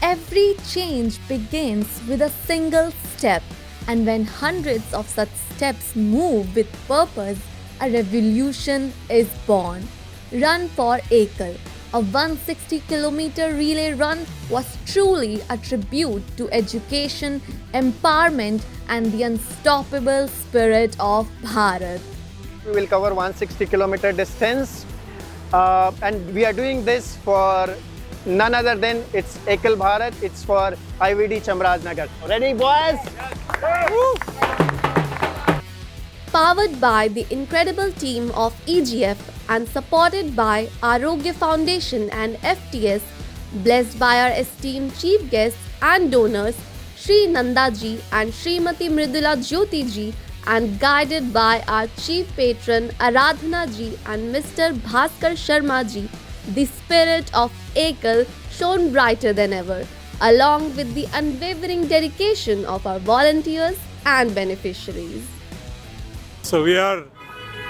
Every change begins with a single step, and when hundreds of such steps move with purpose, a revolution is born. Run for Ekal, a 160-kilometer relay run, was truly a tribute to education, empowerment, and the unstoppable spirit of Bharat. We will cover 160-kilometer distance, and we are doing this for none other than it's Ekal Bharat. It's for IVD Chamarajnagar. Ready, boys? Woo! Powered by the incredible team of EGF and supported by Arogya Foundation and FTS, blessed by our esteemed chief guests and donors, Sri Nandaji and Srimati Mridula Jyoti ji, and guided by our chief patron Aradhana ji and Mr. Bhaskar Sharma ji, the spirit of Ekal shone brighter than ever, along with the unwavering dedication of our volunteers and beneficiaries. So we are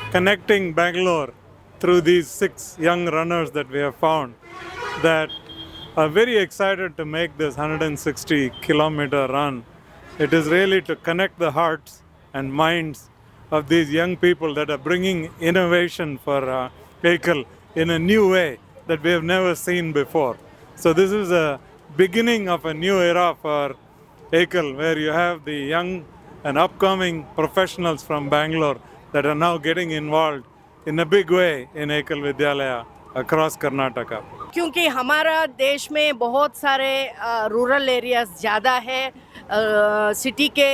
connecting Bangalore through these 6 young runners that we have found that are very excited to make this 160-kilometer run. It is really to connect the hearts and minds of these young people that are bringing innovation for Ekal in a new way that we have never seen before. So this is a beginning of a new era for Ekal, where you have the young and upcoming professionals from Bangalore that are now getting involved in a big way in Ekal Vidyalaya across Karnataka. क्योंकि हमारा देश में बहुत सारे rural areas ज़्यादा है, city के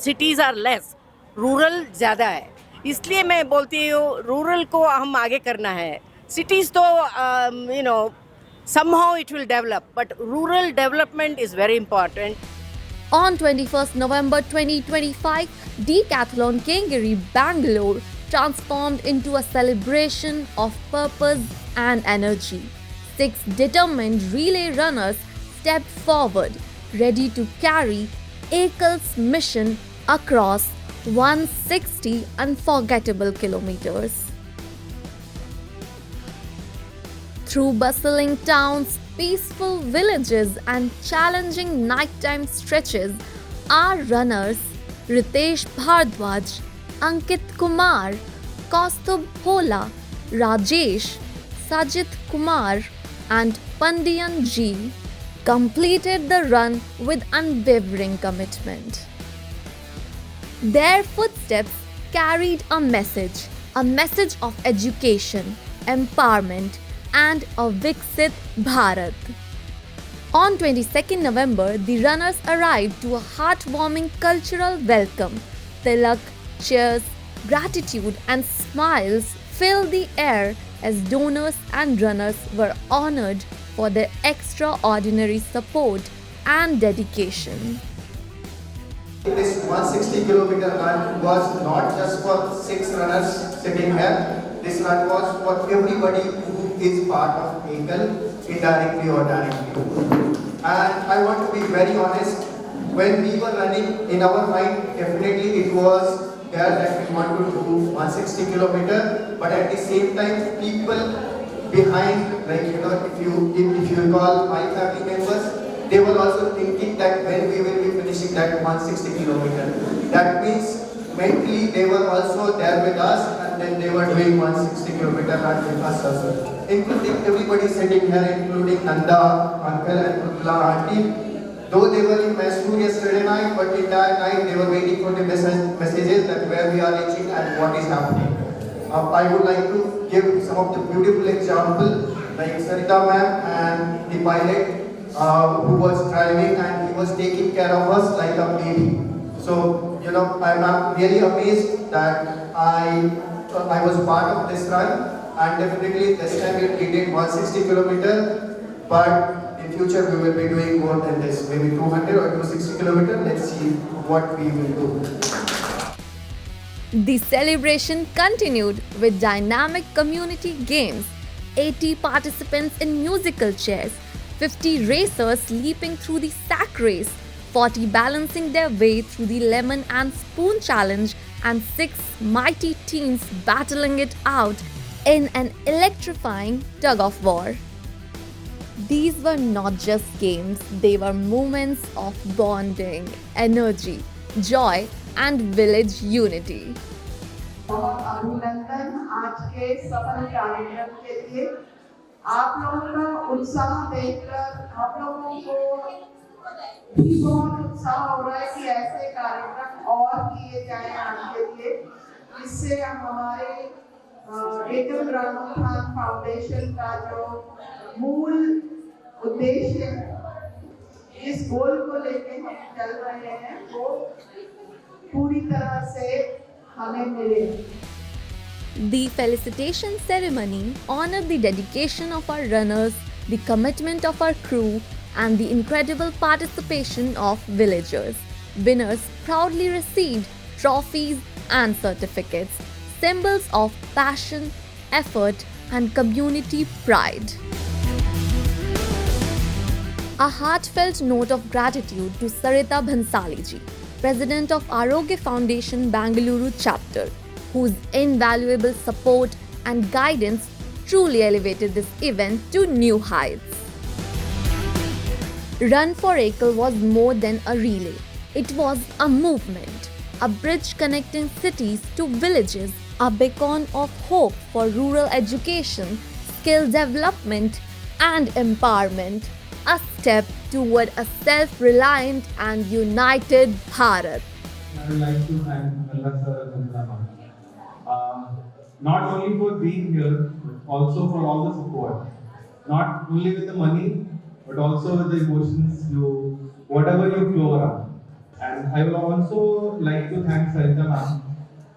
cities are less, rural ज़्यादा है, इसलिए मैं बोलती हूँ रूरल को हम आगे करना है. सिटीज़ तो somehow it will develop, but rural development is very important. On 21st November 2025, Decathlon Kengeri, Bangalore transformed into a celebration of purpose and energy. 6 determined relay runners stepped forward, ready to carry Ekal's mission across 160 unforgettable kilometers. Through bustling towns, peaceful villages, and challenging nighttime stretches, our runners Ritesh Bhardwaj, Ankit Kumar, Kaustubh Bhola, Rajesh, Sajid Kumar, and Pandian Ji completed the run with unwavering commitment. Their footsteps carried a message of education, empowerment, and a Viksit Bharat. On 22nd November, the runners arrived to a heartwarming cultural welcome. Tilak, cheers, gratitude, and smiles filled the air as donors and runners were honored for their extraordinary support and dedication. This 160-kilometer run was not just for 6 runners sitting here. This run was for everybody who is part of Ekal, indirectly or directly. And I want to be very honest, when we were running in our mind, definitely it was there that we want to do 160 kilometer, but at the same time, people behind, like if you call my family members, they were also thinking that when we will be finishing that 160 kilometer. That means mentally they were also there with us, and then they were doing 160 kilometer run with us as well. Including everybody sitting here, including Nanda, Uncle and Mridula Auntie. Though they were in Mysore yesterday night, but in that night they were waiting for the messages that where we are reaching and what is happening. I would like to give some of the beautiful examples, like Sarita ma'am and the pilot who was driving, and he was taking care of us like a baby. So, I'm really amazed that I was part of this run, and definitely this time we did 160 kilometer, but in future we will be doing more than this, maybe 200 or 260 kilometer. Let's see what we will do. The celebration continued with dynamic community games, 80 participants in musical chairs, 50 racers leaping through the sack race, 40 balancing their way through the lemon and spoon challenge, and 6 mighty teams battling it out in an electrifying tug of war. These were not just games, they were moments of bonding, energy, joy, and village unity. बहुत अभिनंदन आज के सफल कार्यक्रम के लिए। आप लोगों का उत्साह देखकर हम लोगों को भी बहुत उत्साह हो रहा है कि ऐसे कार्यक्रम और किए जाएं आगे लिए, जिससे हमारे एकल ग्रामोत्थान फाउंडेशन का जो मूल उद्देश्य है, इस गोल को लेके हम चल रहे हैं, वो पूरी तरह से हमें मिले। The felicitation ceremony honored the dedication of our runners, the commitment of our crew, and the incredible participation of villagers. Winners proudly received trophies and certificates, symbols of passion, effort, and community pride. A heartfelt note of gratitude to Sarita Bhansali ji, President of Arogya Foundation Bangalore chapter, whose invaluable support and guidance truly elevated this event to new heights. Run for Ekal was more than a relay. It was a movement, a bridge connecting cities to villages, a beacon of hope for rural education, skill development, and empowerment, a step toward a self-reliant and united Bharat. I would like to thank Malla sir and Chandra not only for being here, but also for all the support. Not only with the money, but also with the emotions, whatever you flow around. And I would also like to thank Sarita ma'am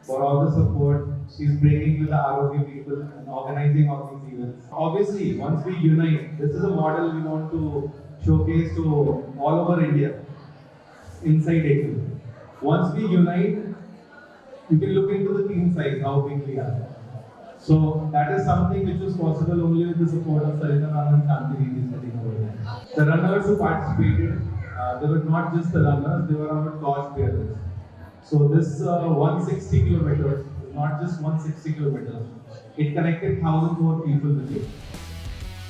for all the support she's bringing with the Arogya people and organizing all these events. Obviously, once we unite, this is a model we want to showcase to all over India, inside Ekal. Once we unite, you can look into the team size, how big we are. So that is something which was possible only with the support of Sarita ma'am and Shanti Didi sitting over there. The runners who participated, they were not just the runners, they were our torch bearers. So this 160 kilometers is not just 160 kilometers. It connected 1,000 more people with it.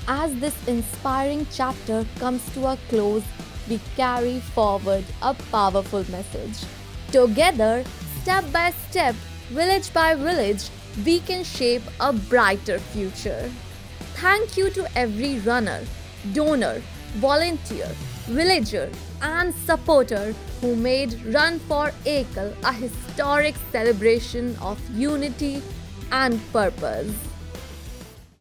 As this inspiring chapter comes to a close, we carry forward a powerful message. Together, step by step, village by village, we can shape a brighter future. Thank you to every runner, donor, volunteer, villager, and supporter who made Run for Ekal a historic celebration of unity and purpose.